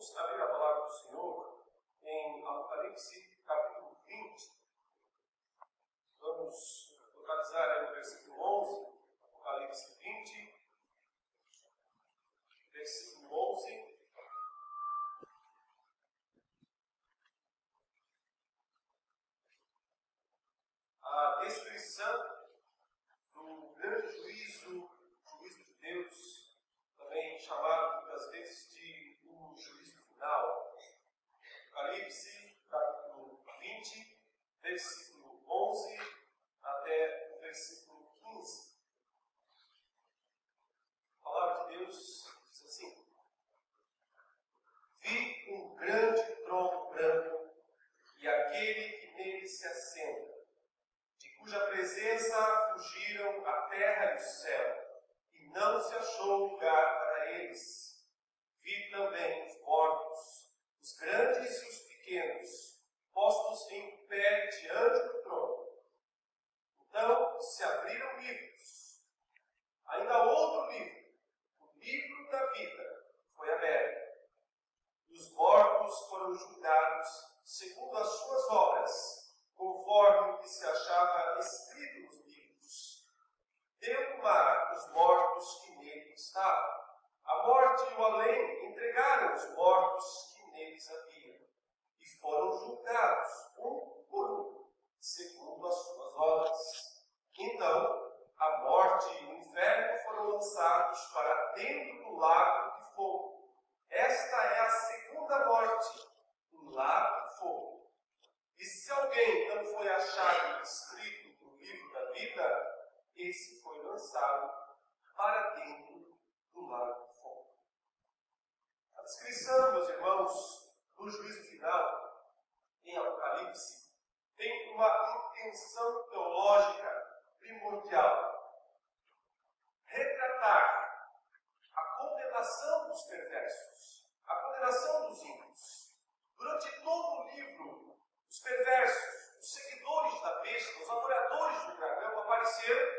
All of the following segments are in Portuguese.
Vamos abrir a palavra do Senhor em Apocalipse, capítulo 20. Vamos localizar aí no versículo 11, Apocalipse 20, versículo 11. A descrição do grande juízo de Deus, também chamado muitas vezes de um juízo final. Apocalipse, capítulo 20, versículo 11 até o versículo 15. A palavra de Deus diz assim: Vi um grande trono branco e aquele que nele se assenta, de cuja presença fugiram a terra e o céu, e não se achou lugar para eles. Vi também os mortos, os grandes e os pequenos, postos em pé diante do trono. Então se abriram livros. Ainda outro livro, o livro da vida, foi aberto. E os mortos foram julgados segundo as suas obras, conforme o que se achava escrito nos livros. Deu o mar os mortos que nele estavam. A morte e o além entregaram os mortos que neles havia, e foram julgados, um por um, segundo as suas obras. Então, a morte e o inferno foram lançados para dentro do lago de fogo. Esta é a segunda morte, o lago de fogo. E se alguém não foi achado escrito no livro da vida, esse foi lançado para dentro do lago de fogo. A descrição, meus irmãos, do juízo final em Apocalipse tem uma intenção teológica primordial: retratar a condenação dos perversos, a condenação dos ímpios. Durante todo o livro, os perversos, os seguidores da besta, os adoradores do dragão apareceram,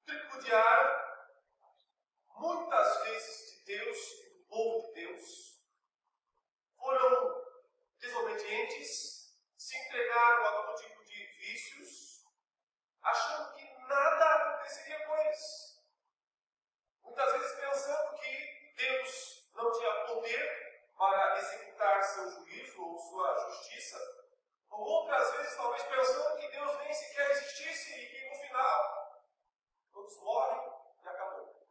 tripudiaram muitas vezes de Deus e do povo de Deus, foram desobedientes, se entregaram a todo tipo de vícios, achando que nada aconteceria com eles. Muitas vezes pensando que Deus não tinha poder para executar seu juízo ou sua justiça, ou outras vezes talvez pensando que Deus nem sequer existisse e que no final todos morrem e acabou.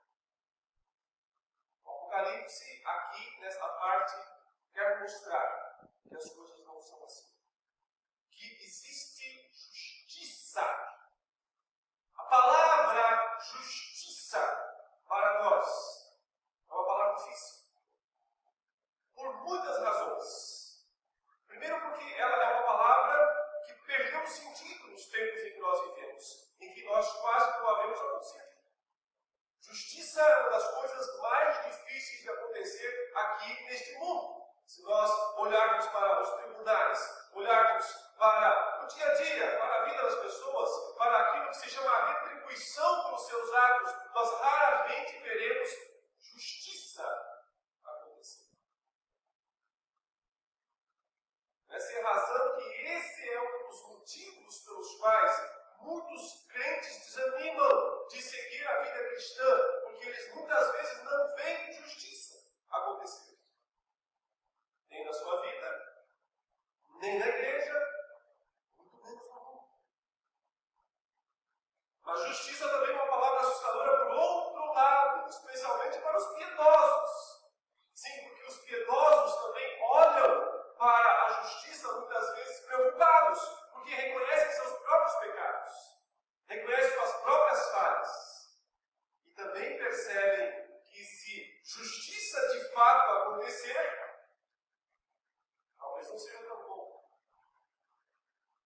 O Apocalipse, aqui nesta parte, quer mostrar que as coisas não são assim. Que existe justiça. A palavra justiça para nós é uma palavra difícil. Por muitas razões. Primeiro porque ela é uma palavra que perdeu o sentido nos tempos em que nós vivemos, em que nós quase não a vemos acontecer. Justiça é uma das coisas mais difíceis de acontecer aqui neste mundo. Se nós olharmos para os tribunais, olharmos para o dia a dia, para a vida das pessoas, para aquilo que se chama a retribuição pelos seus atos, nós raramente veremos justiça acontecer. Essa é a razão que esse é um dos motivos pelos quais muitos crentes desanimam de seguir a vida cristã, porque eles muitas vezes não veem justiça acontecer. Nem na sua vida, nem na igreja, muito menos no mundo. Mas justiça também é uma palavra assustadora por outro lado, especialmente para os piedosos. Sim, porque os piedosos também olham para a justiça muitas vezes preocupados, porque reconhecem seus próprios pecados, reconhecem suas próprias falhas, e também percebem que se justiça de fato acontecer, talvez não seja tão bom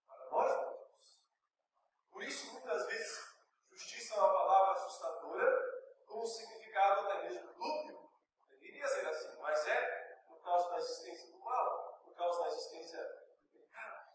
para nós mesmos. Por isso, muitas vezes, justiça é uma palavra assustadora, com um significado até mesmo dúbio. Deveria ser assim, mas é por causa da existência do mal, por causa da existência do pecado.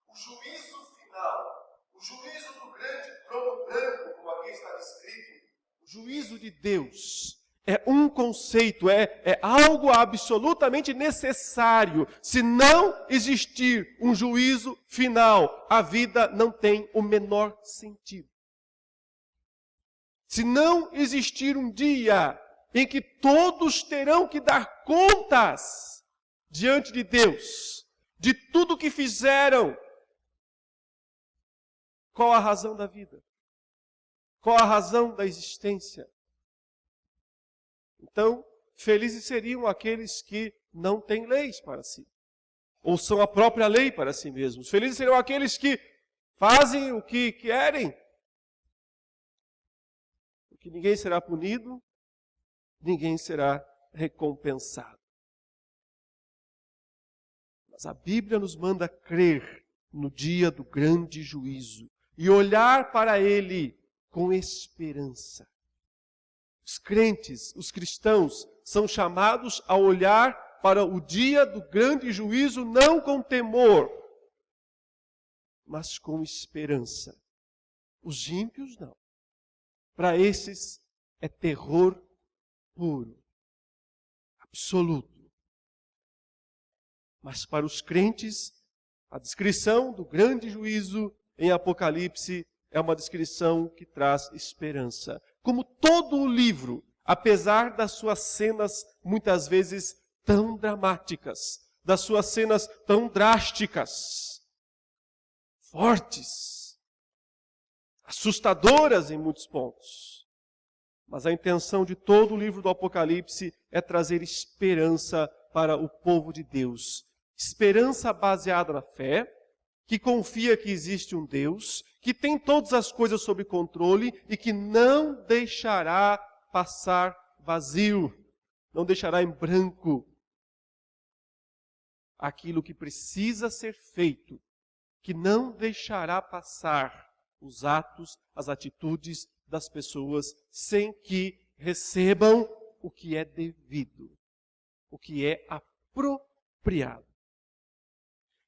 O juízo final, o juízo do grande trono branco, como aqui está descrito, o juízo de Deus, É um conceito, é algo absolutamente necessário. Se não existir um juízo final, a vida não tem o menor sentido. Se não existir um dia em que todos terão que dar contas diante de Deus, de tudo que fizeram, qual a razão da vida? Qual a razão da existência? Então, felizes seriam aqueles que não têm leis para si, ou são a própria lei para si mesmos. Felizes seriam aqueles que fazem o que querem, porque ninguém será punido, ninguém será recompensado. Mas a Bíblia nos manda crer no dia do grande juízo e olhar para ele com esperança. Os crentes, os cristãos, são chamados a olhar para o dia do grande juízo não com temor, mas com esperança. Os ímpios não. Para esses é terror puro, absoluto. Mas para os crentes, a descrição do grande juízo em Apocalipse é uma descrição que traz esperança. Como todo o livro, apesar das suas cenas muitas vezes tão dramáticas, das suas cenas tão drásticas, fortes, assustadoras em muitos pontos. Mas a intenção de todo o livro do Apocalipse é trazer esperança para o povo de Deus. Esperança baseada na fé, que confia que existe um Deus, que tem todas as coisas sob controle e que não deixará passar vazio, não deixará em branco aquilo que precisa ser feito, que não deixará passar os atos, as atitudes das pessoas sem que recebam o que é devido, o que é apropriado.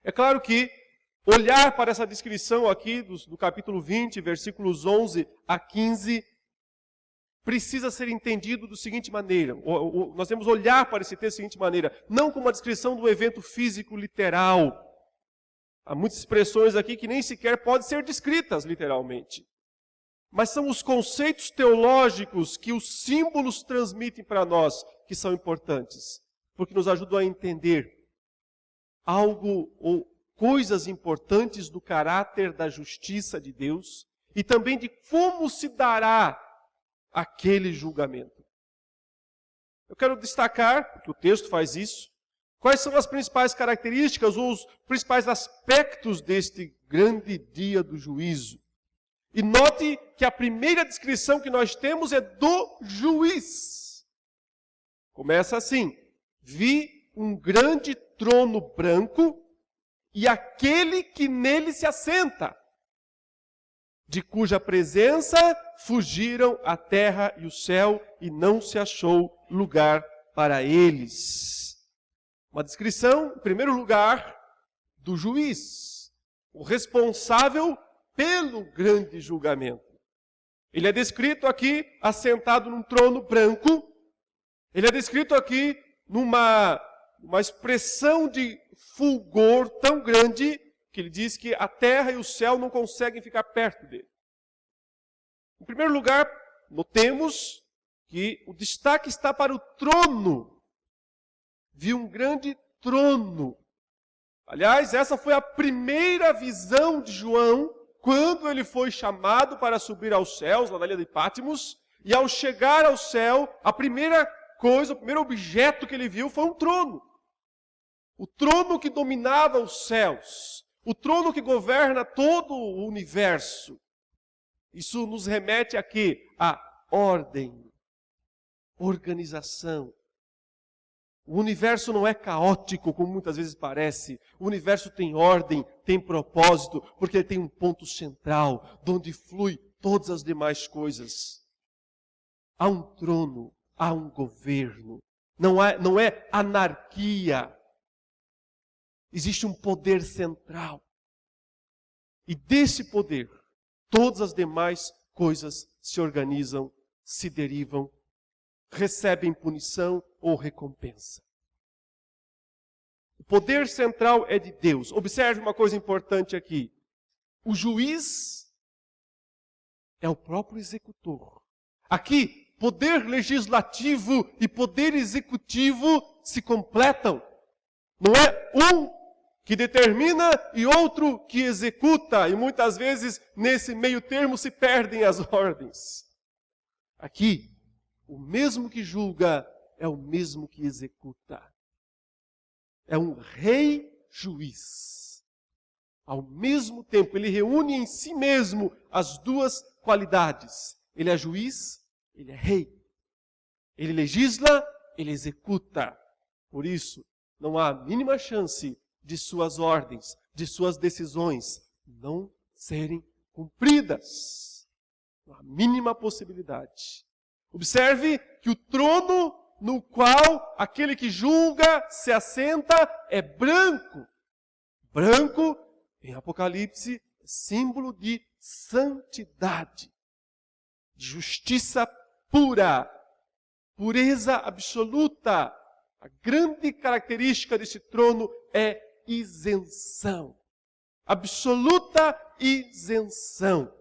É claro que olhar para essa descrição aqui do capítulo 20, versículos 11 a 15, precisa ser entendido da seguinte maneira. Nós temos que olhar para esse texto da seguinte maneira, não como uma descrição do evento físico literal. Há muitas expressões aqui que nem sequer podem ser descritas literalmente. Mas são os conceitos teológicos que os símbolos transmitem para nós que são importantes, porque nos ajudam a entender algo ou coisas importantes do caráter da justiça de Deus e também de como se dará aquele julgamento. Eu quero destacar, porque o texto faz isso, quais são as principais características ou os principais aspectos deste grande dia do juízo. E note que a primeira descrição que nós temos é do juiz. Começa assim: vi um grande trono branco e aquele que nele se assenta, de cuja presença fugiram a terra e o céu, e não se achou lugar para eles. Uma descrição, em primeiro lugar, do juiz, o responsável pelo grande julgamento. Ele é descrito aqui assentado num trono branco, ele é descrito aqui numa expressão de fulgor tão grande que ele diz que a terra e o céu não conseguem ficar perto dele. Em primeiro lugar, notemos que o destaque está para o trono. Viu um grande trono. Aliás, essa foi a primeira visão de João quando ele foi chamado para subir aos céus, lá na ilha de Patmos, e ao chegar ao céu, a primeira coisa, o primeiro objeto que ele viu foi um trono. O trono que dominava os céus. O trono que governa todo o universo. Isso nos remete a quê? A ordem, organização. O universo não é caótico, como muitas vezes parece. O universo tem ordem, tem propósito, porque ele tem um ponto central, de onde flui todas as demais coisas. Há um trono, há um governo. Não é anarquia. Existe um poder central. E desse poder, todas as demais coisas se organizam, se derivam, recebem punição ou recompensa. O poder central é de Deus. Observe uma coisa importante aqui. O juiz é o próprio executor. Aqui, poder legislativo e poder executivo se completam. Não é um que determina e outro que executa. E muitas vezes, nesse meio termo, se perdem as ordens. Aqui, o mesmo que julga é o mesmo que executa. É um rei juiz. Ao mesmo tempo, ele reúne em si mesmo as duas qualidades. Ele é juiz, ele é rei. Ele legisla, ele executa. Por isso, não há a mínima chance de suas ordens, de suas decisões não serem cumpridas. Não há a mínima possibilidade. Observe que o trono no qual aquele que julga se assenta é branco. Branco, em Apocalipse, é símbolo de santidade, de justiça pura, pureza absoluta. A grande característica desse trono é isenção. Absoluta isenção.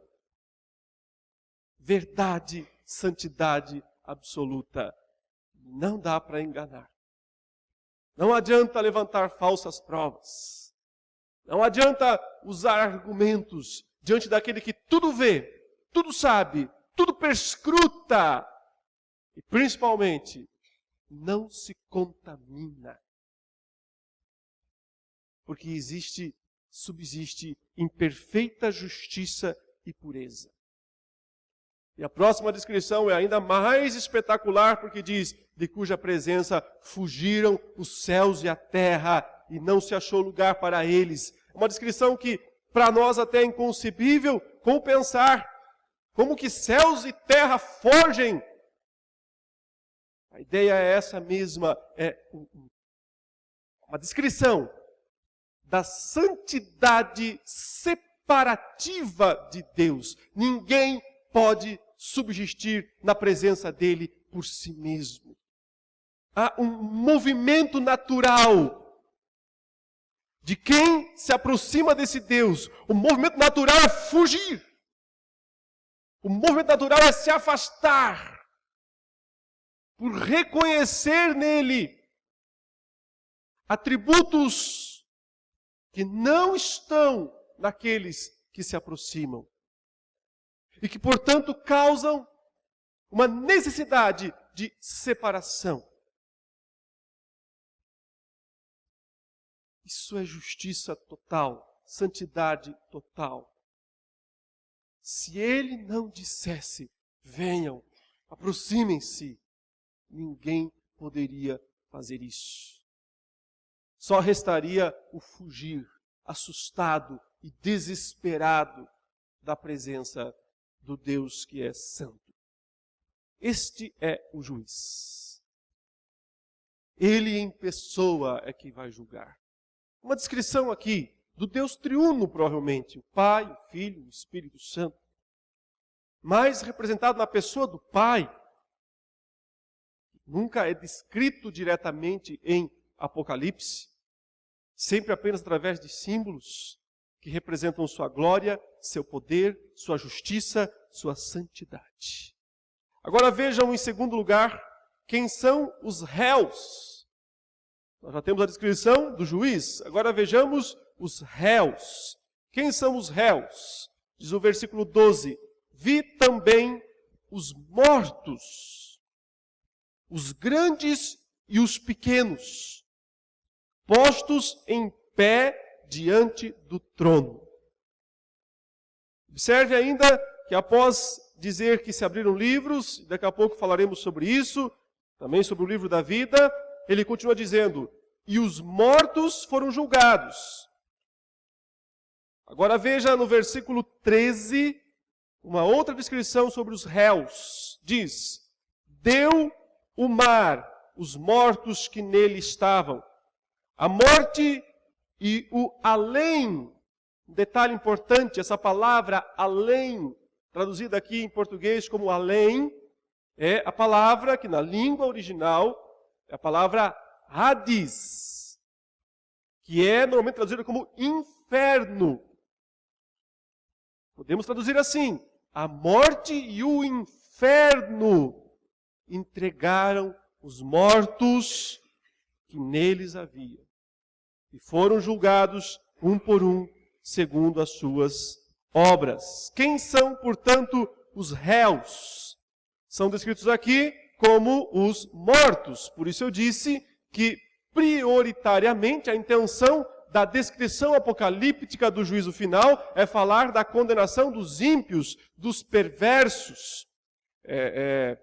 Verdade, santidade absoluta. Não dá para enganar. Não adianta levantar falsas provas. Não adianta usar argumentos diante daquele que tudo vê, tudo sabe, tudo perscruta. E principalmente, não se contamina. Porque subsiste em perfeita justiça e pureza. E a próxima descrição é ainda mais espetacular, porque diz, de cuja presença fugiram os céus e a terra, e não se achou lugar para eles. Uma descrição que, para nós até é inconcebível, como pensar, como que céus e terra fogem. A ideia é essa mesma, é uma descrição da santidade separativa de Deus. Ninguém pode subsistir na presença dele por si mesmo. Há um movimento natural de quem se aproxima desse Deus. O movimento natural é fugir. O movimento natural é se afastar. Por reconhecer nele atributos que não estão naqueles que se aproximam. E que, portanto, causam uma necessidade de separação. Isso é justiça total, santidade total. Se ele não dissesse, venham, aproximem-se, ninguém poderia fazer isso. Só restaria o fugir, assustado e desesperado da presença do Deus que é santo. Este é o juiz. Ele em pessoa é quem vai julgar. Uma descrição aqui do Deus triuno, provavelmente, o Pai, o Filho, o Espírito Santo. Mais representado na pessoa do Pai. Nunca é descrito diretamente em Apocalipse, sempre apenas através de símbolos que representam sua glória, seu poder, sua justiça, sua santidade. Agora vejam em segundo lugar, quem são os réus. Nós já temos a descrição do juiz, agora vejamos os réus. Quem são os réus? Diz o versículo 12, vi também os mortos, os grandes e os pequenos, postos em pé diante do trono. Observe ainda que após dizer que se abriram livros, daqui a pouco falaremos sobre isso, também sobre o livro da vida, ele continua dizendo, e os mortos foram julgados. Agora veja no versículo 13, uma outra descrição sobre os réus. Diz, deu o mar os mortos que nele estavam, a morte e o além. Um detalhe importante, essa palavra além, traduzida aqui em português como além, é a palavra que na língua original é a palavra Hades, que é normalmente traduzida como inferno. Podemos traduzir assim: a morte e o inferno entregaram os mortos que neles havia, e foram julgados um por um, segundo as suas obras. Quem são, portanto, os réus? São descritos aqui como os mortos. Por isso eu disse que, prioritariamente, a intenção da descrição apocalíptica do juízo final é falar da condenação dos ímpios, dos perversos.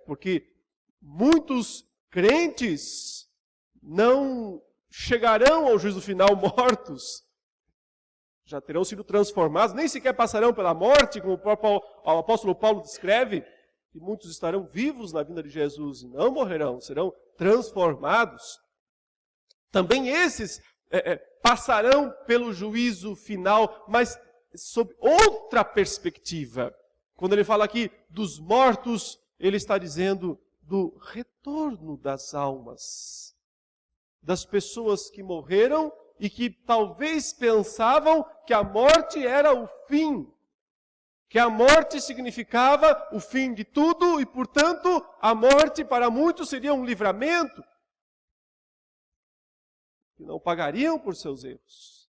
Porque muitos crentes não chegarão ao juízo final mortos, já terão sido transformados, nem sequer passarão pela morte, como o apóstolo Paulo descreve, e muitos estarão vivos na vinda de Jesus e não morrerão, serão transformados. Também esses passarão pelo juízo final, mas sob outra perspectiva. Quando ele fala aqui dos mortos, ele está dizendo do retorno das almas, das pessoas que morreram e que talvez pensavam que a morte era o fim, que a morte significava o fim de tudo e, portanto, a morte para muitos seria um livramento, que não pagariam por seus erros,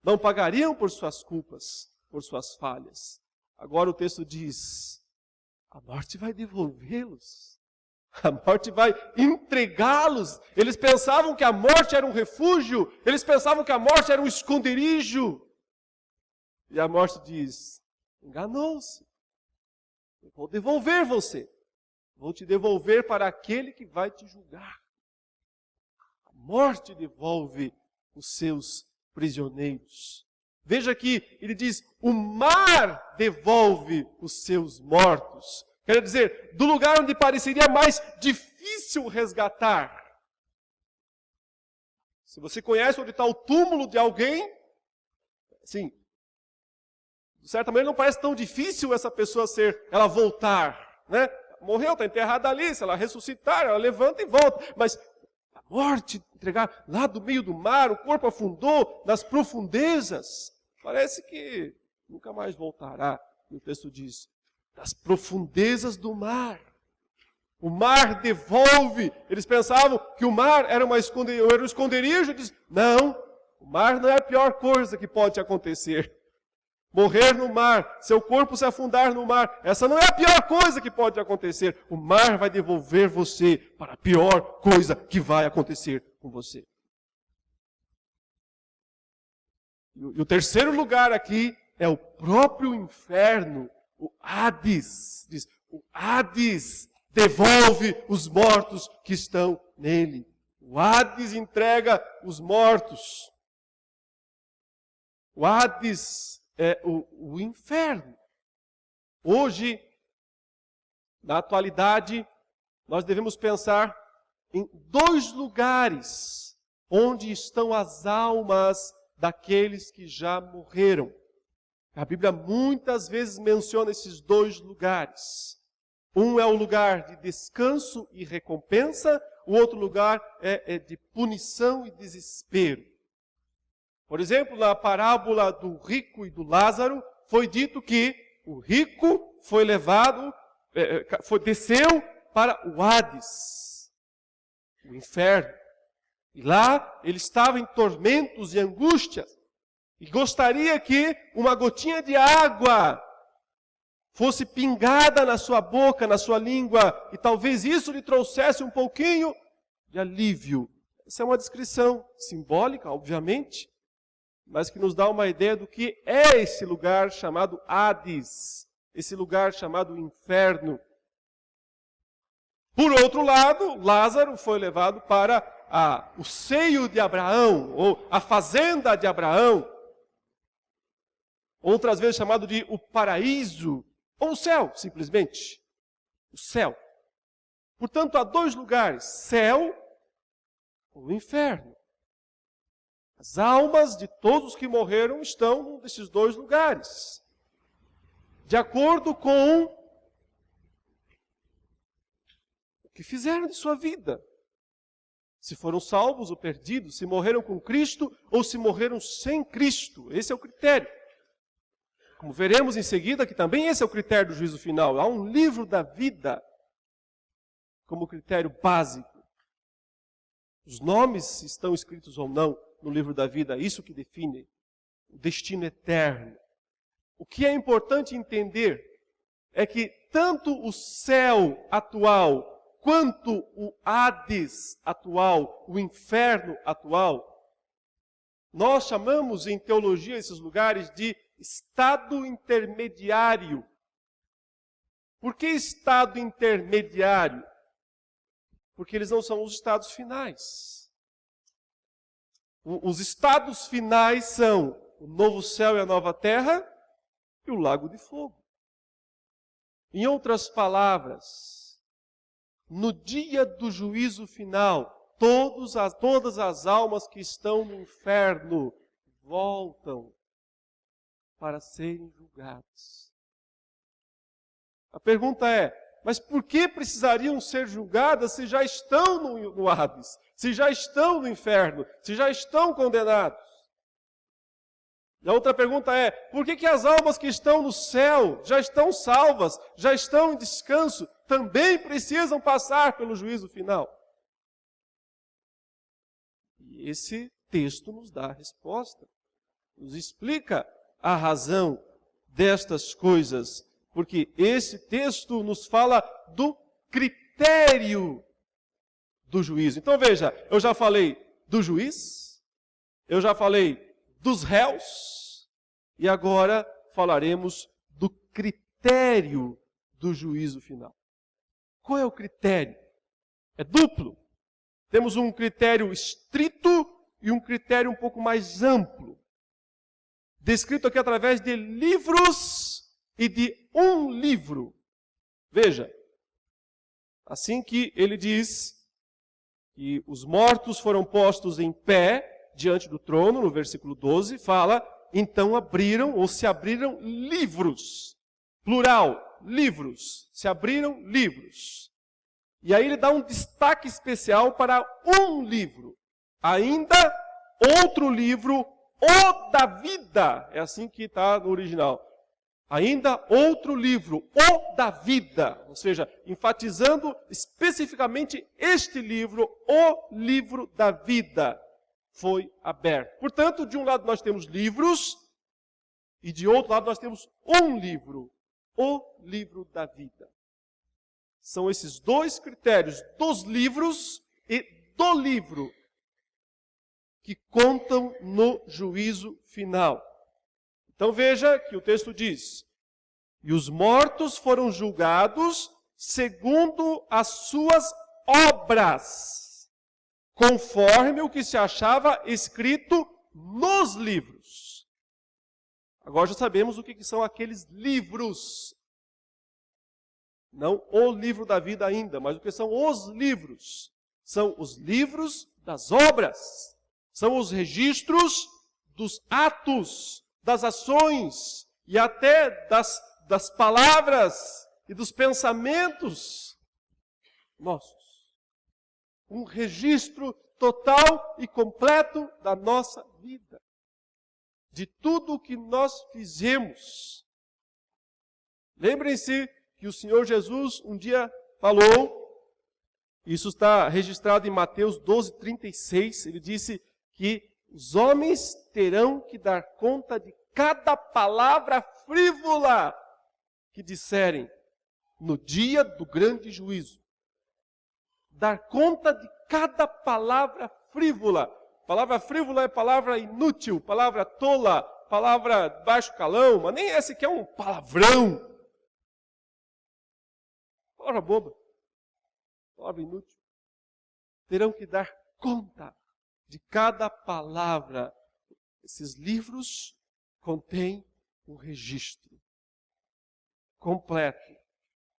não pagariam por suas culpas, por suas falhas. Agora o texto diz: a morte vai devolvê-los. A morte vai entregá-los. Eles pensavam que a morte era um refúgio. Eles pensavam que a morte era um esconderijo. E a morte diz: enganou-se. Eu vou devolver você. Vou te devolver para aquele que vai te julgar. A morte devolve os seus prisioneiros. Veja aqui, ele diz: o mar devolve os seus mortos. Quer dizer, do lugar onde pareceria mais difícil resgatar. Se você conhece onde está o túmulo de alguém, assim, de certa maneira não parece tão difícil essa pessoa ela voltar, né? Morreu, está enterrada ali, se ela ressuscitar, ela levanta e volta. Mas a morte, entregar lá do meio do mar, o corpo afundou nas profundezas, parece que nunca mais voltará. E o texto diz: das profundezas do mar. O mar devolve. Eles pensavam que o mar era um esconderijo. Diz: não, o mar não é a pior coisa que pode acontecer. Morrer no mar, seu corpo se afundar no mar, essa não é a pior coisa que pode acontecer. O mar vai devolver você para a pior coisa que vai acontecer com você. E o terceiro lugar aqui é o próprio inferno. O Hades, diz, o Hades devolve os mortos que estão nele. O Hades entrega os mortos. O Hades é o inferno. Hoje, na atualidade, nós devemos pensar em 2 lugares onde estão as almas daqueles que já morreram. A Bíblia muitas vezes menciona esses 2 lugares. Um é o lugar de descanso e recompensa, o outro lugar é de punição e desespero. Por exemplo, na parábola do rico e do Lázaro, foi dito que o rico foi levado, desceu para o Hades, o inferno. E lá ele estava em tormentos e angústias. E gostaria que uma gotinha de água fosse pingada na sua boca, na sua língua, e talvez isso lhe trouxesse um pouquinho de alívio. Essa é uma descrição simbólica, obviamente, mas que nos dá uma ideia do que é esse lugar chamado Hades, esse lugar chamado inferno. Por outro lado, Lázaro foi levado para o seio de Abraão, ou a fazenda de Abraão, outras vezes chamado de o paraíso, ou o céu, simplesmente. O céu. Portanto, há 2 lugares, céu ou inferno. As almas de todos os que morreram estão num desses 2 lugares. De acordo com que fizeram de sua vida. Se foram salvos ou perdidos, se morreram com Cristo ou se morreram sem Cristo. Esse é o critério. Como veremos em seguida, que também esse é o critério do juízo final. Há um livro da vida como critério básico. Os nomes estão escritos ou não no livro da vida, isso que define o destino eterno. O que é importante entender é que tanto o céu atual quanto o Hades atual, o inferno atual, nós chamamos em teologia esses lugares de estado intermediário. Por que estado intermediário? Porque eles não são os estados finais. Os estados finais são o novo céu e a nova terra e o lago de fogo. Em outras palavras, no dia do juízo final, todas as almas que estão no inferno voltam para serem julgadas. A pergunta é, mas por que precisariam ser julgadas se já estão no Hades, se já estão no inferno, se já estão condenados? E a outra pergunta é, por que as almas que estão no céu, já estão salvas, já estão em descanso, também precisam passar pelo juízo final? E esse texto nos dá a resposta, nos explica a razão destas coisas, porque esse texto nos fala do critério do juízo. Então veja, eu já falei do juiz, eu já falei dos réus, e agora falaremos do critério do juízo final. Qual é o critério? É duplo. Temos um critério estrito e um critério um pouco mais amplo. Descrito aqui através de livros e de um livro. Veja, assim que ele diz que os mortos foram postos em pé diante do trono, no versículo 12, fala, então abriram ou se abriram livros. Plural, livros. Se abriram livros. E aí ele dá um destaque especial para um livro. Ainda outro livro, o da vida. É assim que está no original. Ainda outro livro, o da vida. Ou seja, enfatizando especificamente este livro, o livro da vida, foi aberto. Portanto, de um lado nós temos livros, e de outro lado nós temos um livro, o livro da vida. São esses dois critérios, dos livros e do livro, que contam no juízo final. Então veja que o texto diz, e os mortos foram julgados segundo as suas obras, conforme o que se achava escrito nos livros. Agora já sabemos o que são aqueles livros. Não o livro da vida ainda, mas o que são os livros. São os livros das obras. São os registros dos atos, das ações e até das palavras e dos pensamentos nossos. Um registro total e completo da nossa vida. De tudo o que nós fizemos. Lembrem-se que o Senhor Jesus um dia falou, isso está registrado em Mateus 12:36, ele disse que os homens terão que dar conta de cada palavra frívola que disserem no dia do grande juízo. Dar conta de cada palavra frívola. Palavra frívola é palavra inútil, palavra tola, palavra baixo calão, mas nem essa que é um palavrão. Palavra boba, palavra inútil. Terão que dar conta de cada palavra. Esses livros contêm um registro completo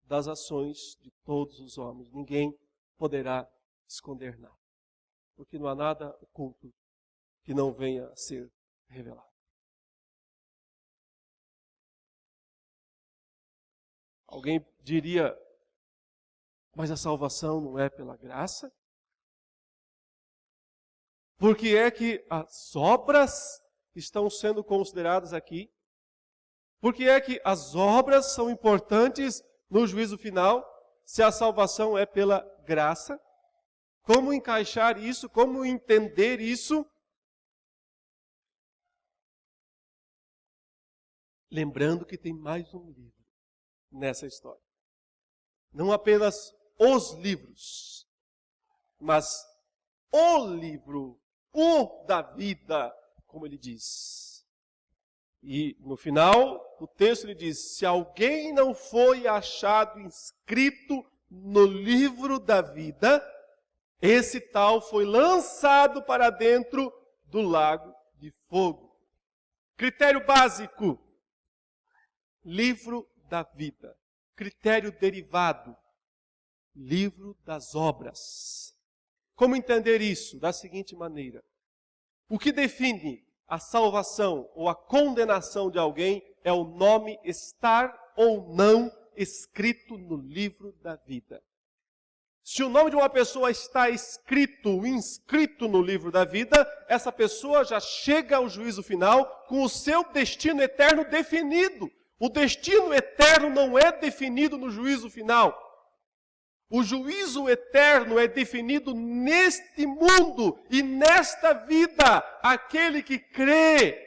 das ações de todos os homens. Ninguém poderá esconder nada, porque não há nada oculto que não venha a ser revelado. Alguém diria, Mas a salvação não é pela graça? Por que é que as obras estão sendo consideradas aqui? Por que é que as obras são importantes no juízo final, se a salvação é pela graça? Como encaixar isso? Como entender isso? Lembrando que tem mais um livro nessa história. Não apenas os livros, mas o livro, o da vida, como ele diz. E no final, o texto ele diz: se alguém não foi achado inscrito no livro da vida, esse tal foi lançado para dentro do lago de fogo. Critério básico: livro da vida. Critério derivado: livro das obras. Como entender isso? Da seguinte maneira: o que define a salvação ou a condenação de alguém é o nome estar ou não escrito no livro da vida. Se o nome de uma pessoa está inscrito no livro da vida, essa pessoa já chega ao juízo final com o seu destino eterno definido. O destino eterno não é definido no juízo final. O juízo eterno é definido neste mundo e nesta vida. Aquele que crê,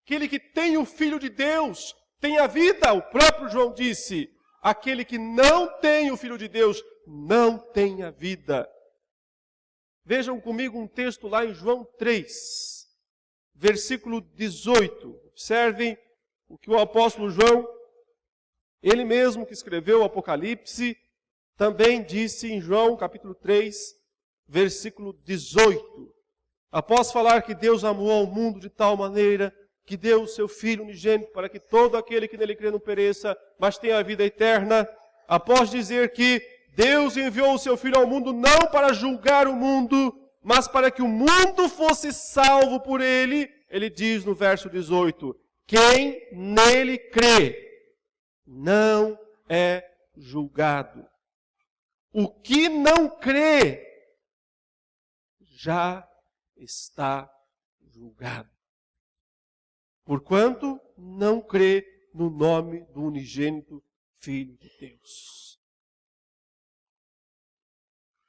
aquele que tem o Filho de Deus, tem a vida. O próprio João disse: aquele que não tem o Filho de Deus, não tem a vida. Vejam comigo um texto lá em João 3, versículo 18. Observem o que o apóstolo João, ele mesmo que escreveu o Apocalipse, também disse em João capítulo 3, versículo 18. Após falar que Deus amou ao mundo de tal maneira que deu o seu Filho unigênito para que todo aquele que nele crê não pereça, mas tenha a vida eterna. Após dizer que Deus enviou o seu Filho ao mundo não para julgar o mundo, mas para que o mundo fosse salvo por ele, ele diz no verso 18: quem nele crê não é julgado. O que não crê já está julgado, porquanto não crê no nome do unigênito Filho de Deus.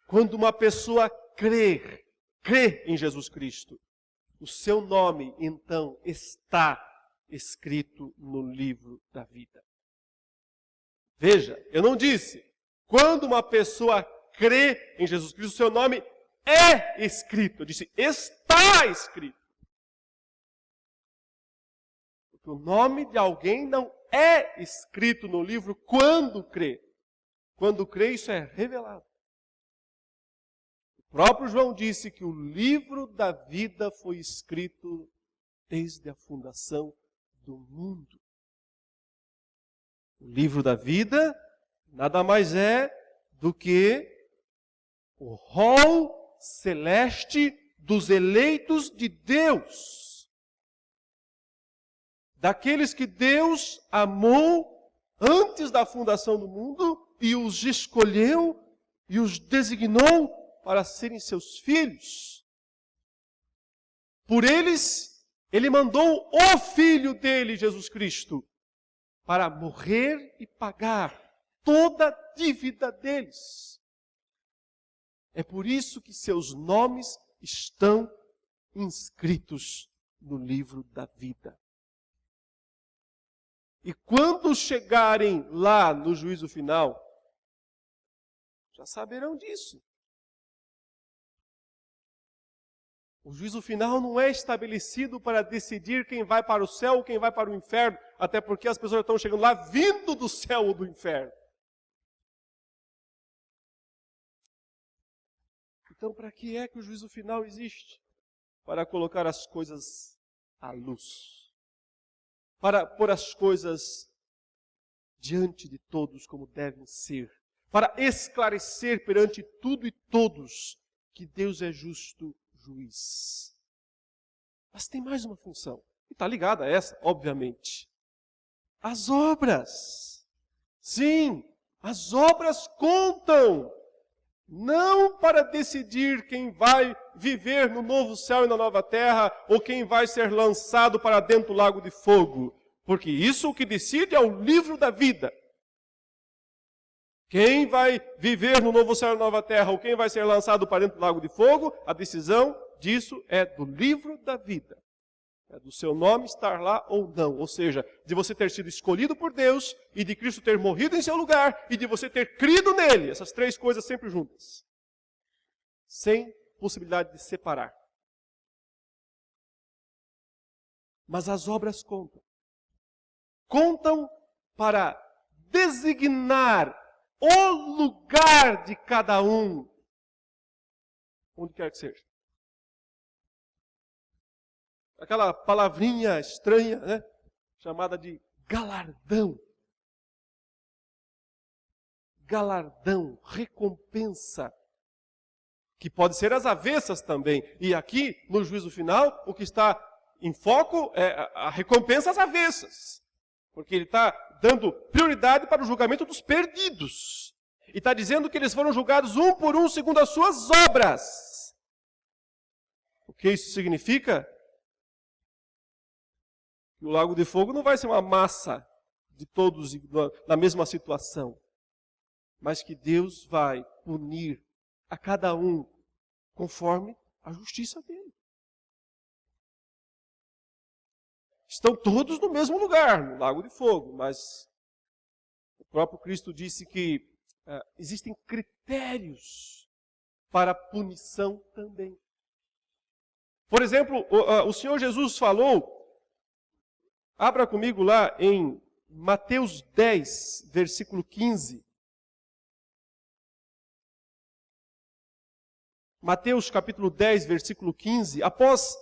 Quando uma pessoa crê em Jesus Cristo, o seu nome, então, está escrito no livro da vida. Veja, eu não disse, quando uma pessoa crê em Jesus Cristo, o seu nome é escrito. Eu disse, está escrito. Porque o nome de alguém não é escrito no livro quando crê. Quando crê, isso é revelado. O próprio João disse que o livro da vida foi escrito desde a fundação do mundo. O livro da vida nada mais é do que o rol celeste dos eleitos de Deus. Daqueles que Deus amou antes da fundação do mundo e os escolheu e os designou para serem seus filhos. Por eles, ele mandou o Filho dele, Jesus Cristo, para morrer e pagar toda a dívida deles. É por isso que seus nomes estão inscritos no livro da vida. E quando chegarem lá no juízo final, já saberão disso. O juízo final não é estabelecido para decidir quem vai para o céu ou quem vai para o inferno, até porque as pessoas estão chegando lá vindo do céu ou do inferno. Então, para que é que o juízo final existe? Para colocar as coisas à luz. Para pôr as coisas diante de todos como devem ser. Para esclarecer perante tudo e todos que Deus é justo juiz. Mas tem mais uma função. E está ligada a essa, obviamente. As obras. Sim, as obras contam. Não para decidir quem vai viver no novo céu e na nova terra, ou quem vai ser lançado para dentro do lago de fogo. Porque isso o que decide é o livro da vida. Quem vai viver no novo céu e na nova terra, ou quem vai ser lançado para dentro do lago de fogo, a decisão disso é do livro da vida. É do seu nome estar lá ou não. Ou seja, de você ter sido escolhido por Deus, e de Cristo ter morrido em seu lugar, e de você ter crido nele. Essas três coisas sempre juntas. Sem possibilidade de separar. Mas as obras contam. Contam para designar o lugar de cada um, onde quer que seja. Aquela palavrinha estranha, né? Chamada de galardão. Galardão, recompensa. Que pode ser as avessas também. E aqui, no juízo final, o que está em foco é a recompensa às avessas. Porque ele está dando prioridade para o julgamento dos perdidos. E está dizendo que eles foram julgados um por um segundo as suas obras. O que isso significa? Que o lago de fogo não vai ser uma massa de todos na mesma situação. Mas que Deus vai punir a cada um conforme a justiça dele. Estão todos no mesmo lugar, no lago de fogo, mas o próprio Cristo disse que existem critérios para a punição também. Por exemplo, o Senhor Jesus falou, abra comigo lá em Mateus 10, versículo 15. Mateus capítulo 10, versículo 15, após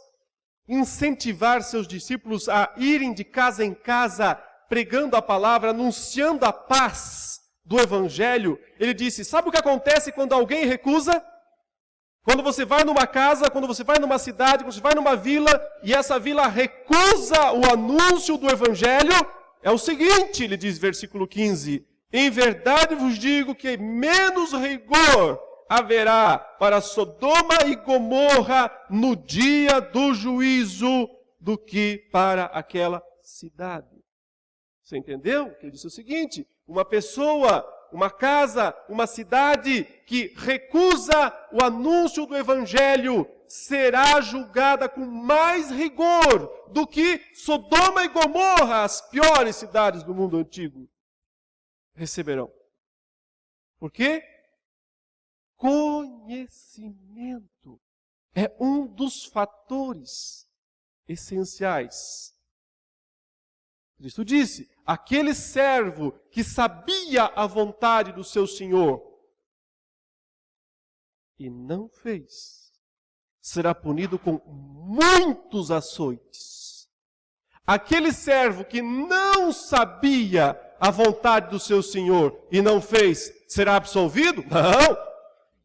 incentivar seus discípulos a irem de casa em casa, pregando a palavra, anunciando a paz do Evangelho, ele disse, sabe o que acontece quando alguém recusa? Quando você vai numa casa, quando você vai numa cidade, quando você vai numa vila, e essa vila recusa o anúncio do Evangelho, é o seguinte, ele diz, versículo 15, em verdade vos digo que menos rigor haverá para Sodoma e Gomorra no dia do juízo do que para aquela cidade. Você entendeu? Ele disse o seguinte, uma pessoa, uma casa, uma cidade que recusa o anúncio do Evangelho será julgada com mais rigor do que Sodoma e Gomorra, as piores cidades do mundo antigo, receberão. Por quê? Conhecimento é um dos fatores essenciais. Cristo disse, aquele servo que sabia a vontade do seu Senhor e não fez, será punido com muitos açoites. Aquele servo que não sabia a vontade do seu Senhor e não fez, será absolvido? Não!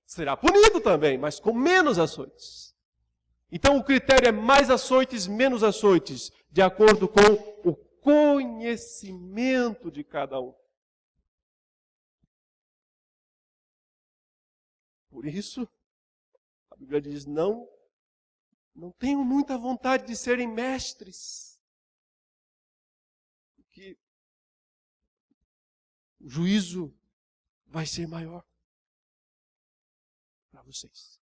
Será punido também, mas com menos açoites. Então o critério é mais açoites, menos açoites, de acordo com o conhecimento de cada um. Por isso, a Bíblia diz, não tenham muita vontade de serem mestres. Porque o juízo vai ser maior para vocês.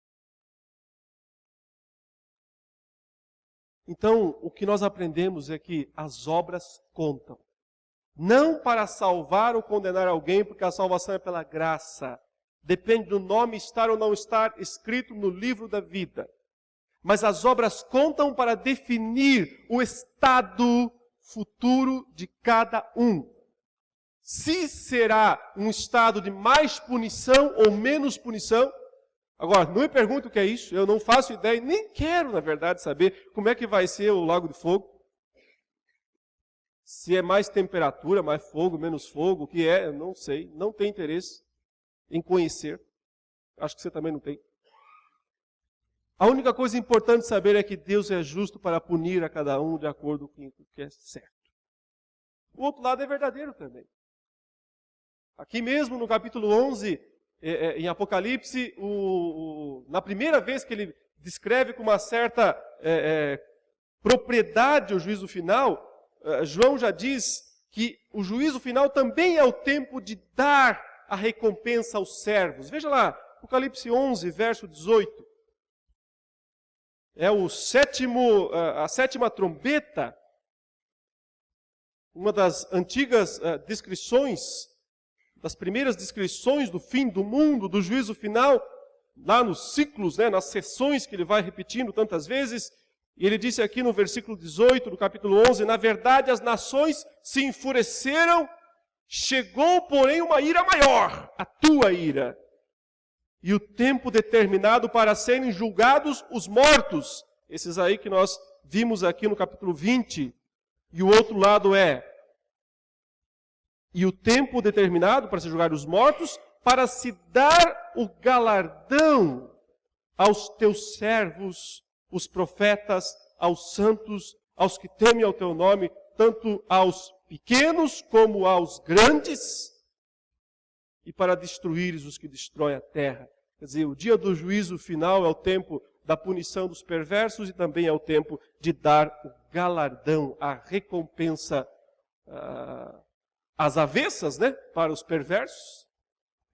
Então, o que nós aprendemos é que as obras contam. Não para salvar ou condenar alguém, porque a salvação é pela graça. Depende do nome estar ou não estar escrito no livro da vida. Mas as obras contam para definir o estado futuro de cada um. Se será um estado de mais punição ou menos punição. Agora, não me pergunte o que é isso, eu não faço ideia, nem quero, na verdade, saber como é que vai ser o lago de fogo. Se é mais temperatura, mais fogo, menos fogo, o que é, eu não sei, não tenho interesse em conhecer. Acho que você também não tem. A única coisa importante saber é que Deus é justo para punir a cada um de acordo com o que é certo. O outro lado é verdadeiro também. Aqui mesmo no capítulo 11, em Apocalipse, na primeira vez que ele descreve com uma certa propriedade o juízo final, João já diz que o juízo final também é o tempo de dar a recompensa aos servos. Veja lá, Apocalipse 11, verso 18. É a sétima trombeta, uma das antigas descrições, das primeiras descrições do fim do mundo, do juízo final, lá nos ciclos, nas sessões que ele vai repetindo tantas vezes. E ele disse aqui no versículo 18 do capítulo 11, na verdade as nações se enfureceram, chegou porém uma ira maior, a tua ira. E o tempo determinado para serem julgados os mortos, esses aí que nós vimos aqui no capítulo 20, e o outro lado e o tempo determinado para se julgar os mortos, para se dar o galardão aos teus servos, os profetas, aos santos, aos que temem ao teu nome, tanto aos pequenos como aos grandes, e para destruires os que destroem a terra. Quer dizer, o dia do juízo final é o tempo da punição dos perversos e também é o tempo de dar o galardão, a recompensa às avessas, para os perversos,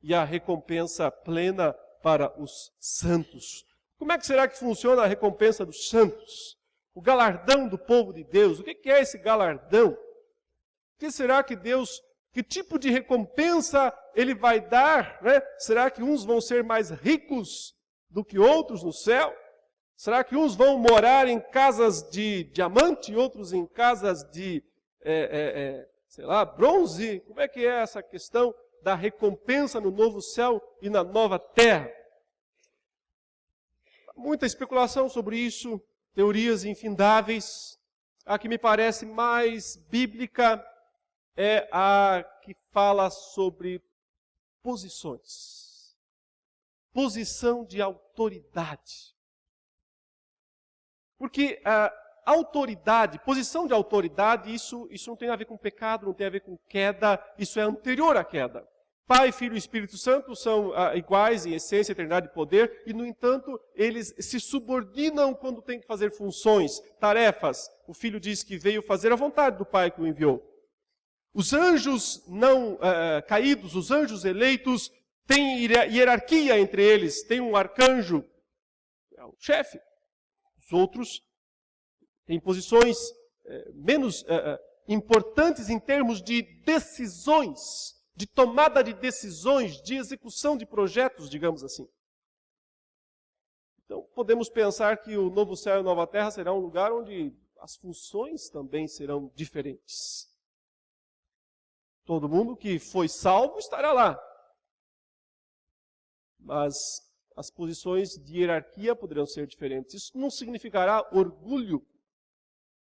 e a recompensa plena para os santos. Como é que será que funciona a recompensa dos santos? O galardão do povo de Deus. O que é esse galardão? O que será que Deus, que tipo de recompensa Ele vai dar? Será que uns vão ser mais ricos do que outros no céu? Será que uns vão morar em casas de diamante e outros em casas de, bronze? Como é que é essa questão da recompensa no novo céu e na nova terra? Muita especulação sobre isso, teorias infindáveis. A que me parece mais bíblica é a que fala sobre posições. Posição de autoridade. Porque a autoridade, posição de autoridade, isso não tem a ver com pecado, não tem a ver com queda, isso é anterior à queda. Pai, Filho e Espírito Santo são iguais em essência, eternidade e poder, e no entanto, eles se subordinam quando tem que fazer funções, tarefas. O Filho diz que veio fazer a vontade do Pai que o enviou. Os anjos não caídos, os anjos eleitos, têm hierarquia entre eles. Tem um arcanjo, é o chefe. Os outros têm posições menos importantes em termos de decisões, de tomada de decisões, de execução de projetos, digamos assim. Então, podemos pensar que o novo céu e a nova terra será um lugar onde as funções também serão diferentes. Todo mundo que foi salvo estará lá. Mas as posições de hierarquia poderão ser diferentes. Isso não significará orgulho.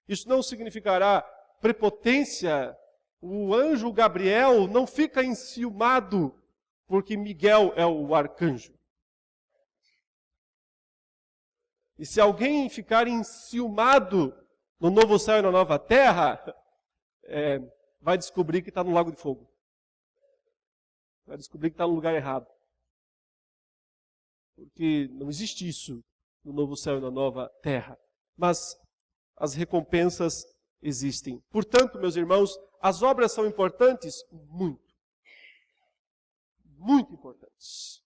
Isso não significará prepotência. O anjo Gabriel não fica enciumado porque Miguel é o arcanjo. E se alguém ficar enciumado no novo céu e na nova terra, vai descobrir que está no lago de fogo. Vai descobrir que está no lugar errado. Porque não existe isso no novo céu e na nova terra. Mas as recompensas existem. Portanto, meus irmãos, as obras são importantes? Muito. Muito importantes.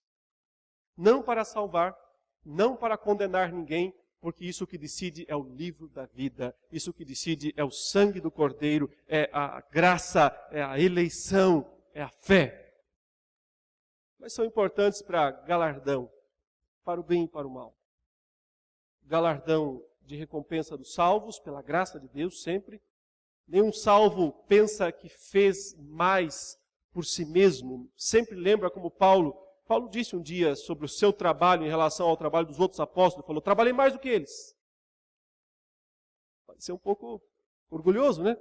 Não para salvar, não para condenar ninguém, porque isso que decide é o livro da vida. Isso que decide é o sangue do Cordeiro, é a graça, é a eleição, é a fé. Mas são importantes para galardão, para o bem e para o mal. Galardão de recompensa dos salvos, pela graça de Deus, sempre. Nenhum salvo pensa que fez mais por si mesmo. Sempre lembra como Paulo disse um dia sobre o seu trabalho em relação ao trabalho dos outros apóstolos. Falou, trabalhei mais do que eles. Pode ser um pouco orgulhoso, né?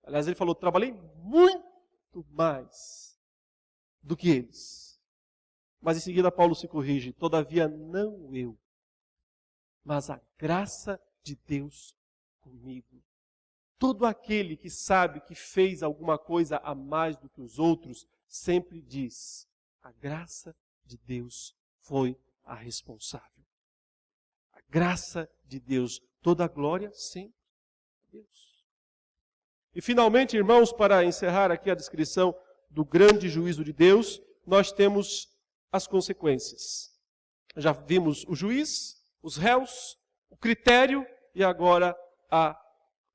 Aliás, ele falou, trabalhei muito mais do que eles. Mas em seguida Paulo se corrige, todavia não eu, mas a graça de Deus comigo. Todo aquele que sabe que fez alguma coisa a mais do que os outros, sempre diz, a graça de Deus foi a responsável. A graça de Deus, toda a glória sempre a Deus. E finalmente, irmãos, para encerrar aqui a descrição do grande juízo de Deus, nós temos as consequências. Já vimos o juiz, os réus, o critério e agora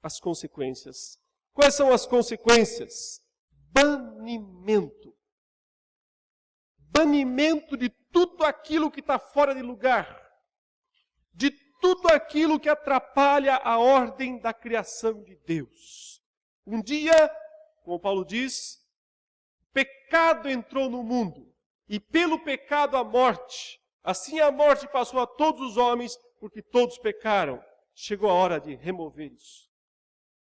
as consequências. Quais são as consequências? Banimento. Banimento de tudo aquilo que está fora de lugar. De tudo aquilo que atrapalha a ordem da criação de Deus. Um dia, como Paulo diz, pecado entrou no mundo. E pelo pecado a morte. Assim a morte passou a todos os homens, porque todos pecaram. Chegou a hora de remover isso.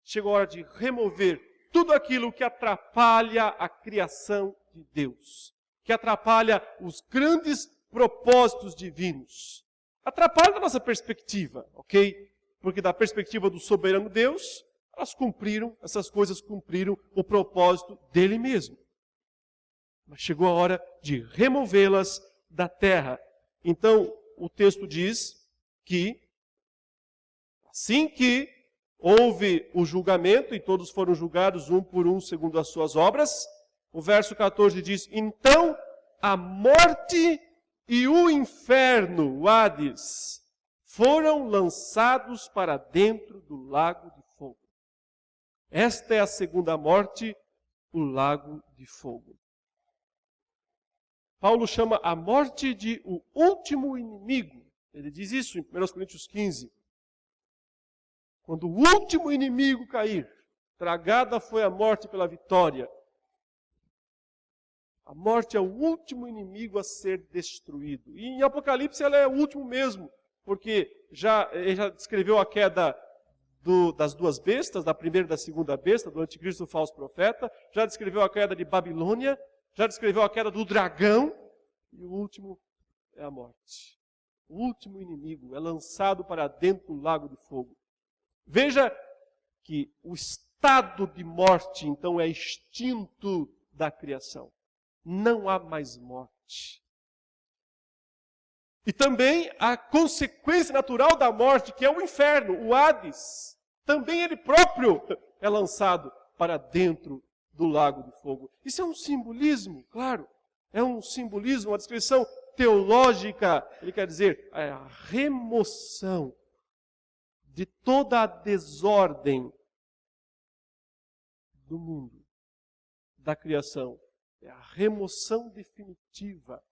Chegou a hora de remover tudo aquilo que atrapalha a criação de Deus. Que atrapalha os grandes propósitos divinos. Atrapalha da nossa perspectiva, ok? Porque da perspectiva do soberano Deus, essas coisas cumpriram o propósito dele mesmo. Mas chegou a hora de removê-las da terra. Então, o texto diz que, assim que houve o julgamento, e todos foram julgados um por um segundo as suas obras, o verso 14 diz, então a morte e o inferno, o Hades, foram lançados para dentro do lago de fogo. Esta é a segunda morte, o lago de fogo. Paulo chama a morte de o último inimigo. Ele diz isso em 1 Coríntios 15. Quando o último inimigo cair, tragada foi a morte pela vitória. A morte é o último inimigo a ser destruído. E em Apocalipse ela é o último mesmo, porque ele já descreveu a queda das duas bestas, da primeira e da segunda besta, do anticristo e do falso profeta, já descreveu a queda de Babilônia, já descreveu a queda do dragão, e o último é a morte. O último inimigo é lançado para dentro do lago de fogo. Veja que o estado de morte, então, é extinto da criação. Não há mais morte. E também a consequência natural da morte, que é o inferno, o Hades, também ele próprio é lançado para dentro do lago de fogo. Isso é um simbolismo, claro. É um simbolismo, uma descrição teológica. Ele quer dizer a remoção de toda a desordem do mundo, da criação. É a remoção definitiva.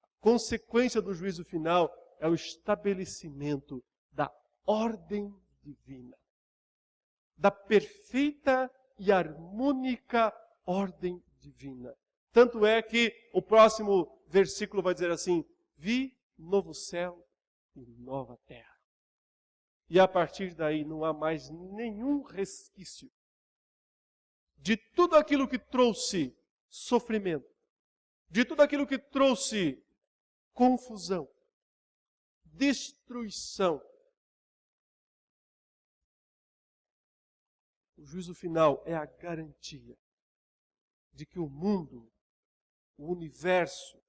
A consequência do juízo final é o estabelecimento da ordem divina. Da perfeita e harmônica ordem divina. Tanto é que o próximo versículo vai dizer assim, vi novo céu e nova terra. E a partir daí não há mais nenhum resquício de tudo aquilo que trouxe sofrimento, de tudo aquilo que trouxe confusão, destruição. O juízo final é a garantia de que o mundo, o universo,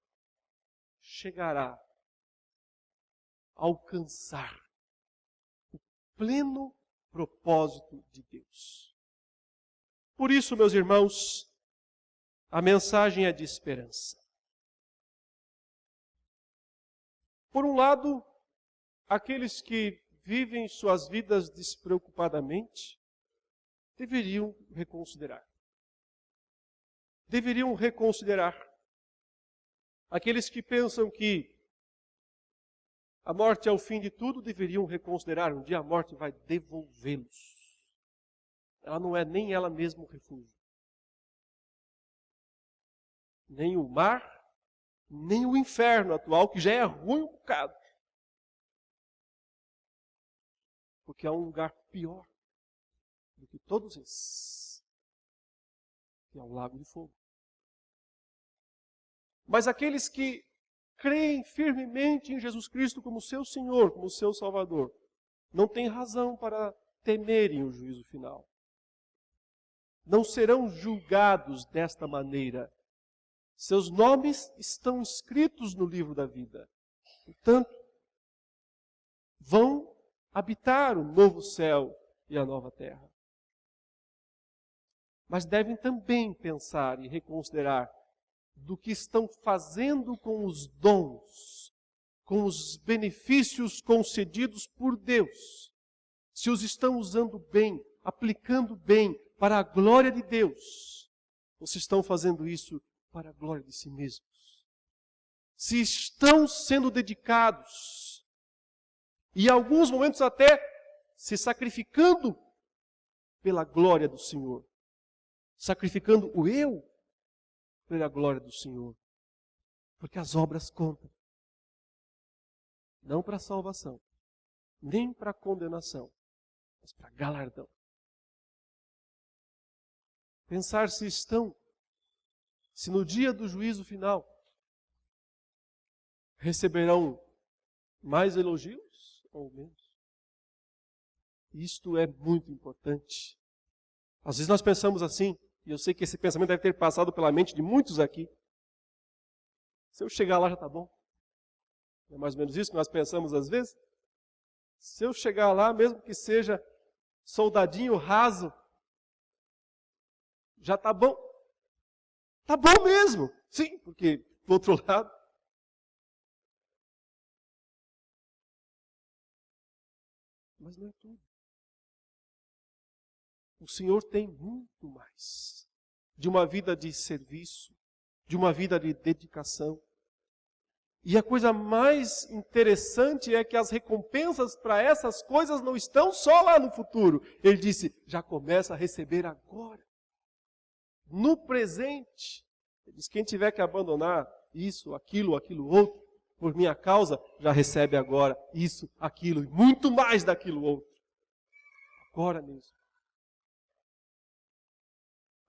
chegará a alcançar o pleno propósito de Deus. Por isso, meus irmãos, a mensagem é de esperança. Por um lado, aqueles que vivem suas vidas despreocupadamente deveriam reconsiderar. Deveriam reconsiderar. Aqueles que pensam que a morte é o fim de tudo, deveriam reconsiderar. Um dia a morte vai devolvê-los. Ela não é nem ela mesma o refúgio. Nem o mar, nem o inferno atual, que já é ruim um bocado. Porque há um lugar pior do que todos esses, que é o lago de fogo. Mas aqueles que creem firmemente em Jesus Cristo como seu Senhor, como seu Salvador, não têm razão para temerem o juízo final. Não serão julgados desta maneira. Seus nomes estão escritos no livro da vida. Portanto, vão habitar o novo céu e a nova terra. Mas devem também pensar e reconsiderar do que estão fazendo com os dons, com os benefícios concedidos por Deus. Se os estão usando bem, aplicando bem para a glória de Deus, ou se estão fazendo isso para a glória de si mesmos. Se estão sendo dedicados, e em alguns momentos até se sacrificando pela glória do Senhor, sacrificando o eu pela glória do Senhor, porque as obras contam, não para a salvação, nem para a condenação, mas para galardão. Pensar se no dia do juízo final receberão mais elogios ou menos. Isto é muito importante. Às vezes nós pensamos assim, e eu sei que esse pensamento deve ter passado pela mente de muitos aqui. Se eu chegar lá já está bom. É mais ou menos isso que nós pensamos às vezes. Se eu chegar lá, mesmo que seja soldadinho raso, já está bom. Está bom mesmo. Sim, porque do outro lado. Mas não é tudo. O Senhor tem muito mais. De uma vida de serviço, de uma vida de dedicação. E a coisa mais interessante é que as recompensas para essas coisas não estão só lá no futuro. Ele disse, já começa a receber agora. No presente. Ele diz, quem tiver que abandonar isso, aquilo outro, por minha causa, já recebe agora isso, aquilo e muito mais daquilo outro. Agora mesmo.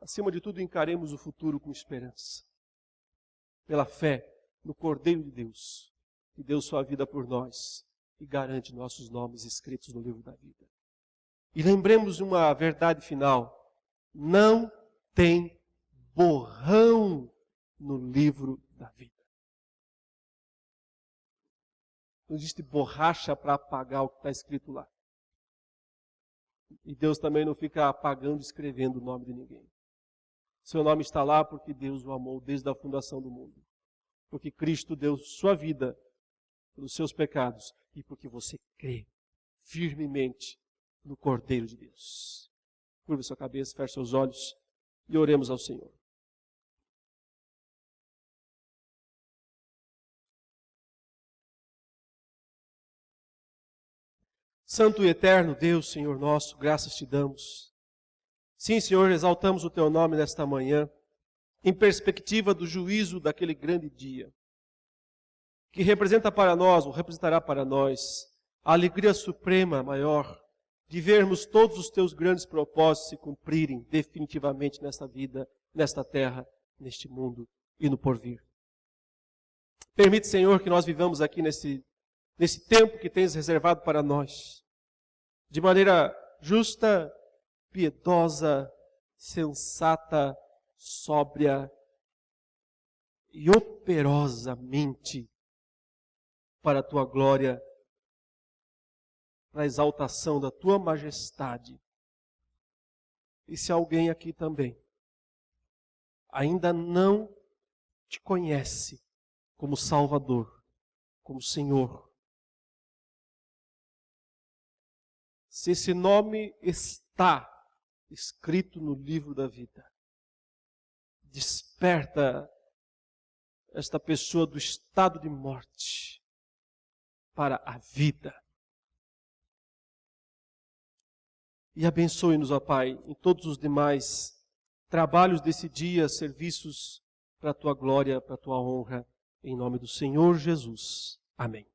Acima de tudo, encaremos o futuro com esperança. Pela fé no Cordeiro de Deus, que deu sua vida por nós e garante nossos nomes escritos no livro da vida. E lembremos de uma verdade final. Não tem borrão no livro da vida. Não existe borracha para apagar o que está escrito lá. E Deus também não fica apagando e escrevendo o nome de ninguém. Seu nome está lá porque Deus o amou desde a fundação do mundo. Porque Cristo deu sua vida pelos seus pecados e porque você crê firmemente no Cordeiro de Deus. Curva sua cabeça, feche seus olhos e oremos ao Senhor. Santo e eterno Deus, Senhor nosso, graças te damos. Sim, Senhor, exaltamos o teu nome nesta manhã, em perspectiva do juízo daquele grande dia, que representa para nós, ou representará para nós, a alegria suprema, maior, de vermos todos os teus grandes propósitos se cumprirem definitivamente nesta vida, nesta terra, neste mundo e no porvir. Permite, Senhor, que nós vivamos aqui nesse tempo que tens reservado para nós, de maneira justa, piedosa, sensata, sóbria e operosamente para a tua glória, para a exaltação da tua majestade. E se alguém aqui também ainda não te conhece como Salvador, como Senhor, se esse nome está escrito no livro da vida, desperta esta pessoa do estado de morte para a vida. E abençoe-nos, ó Pai, em todos os demais trabalhos desse dia, serviços para a tua glória, para a tua honra, em nome do Senhor Jesus. Amém.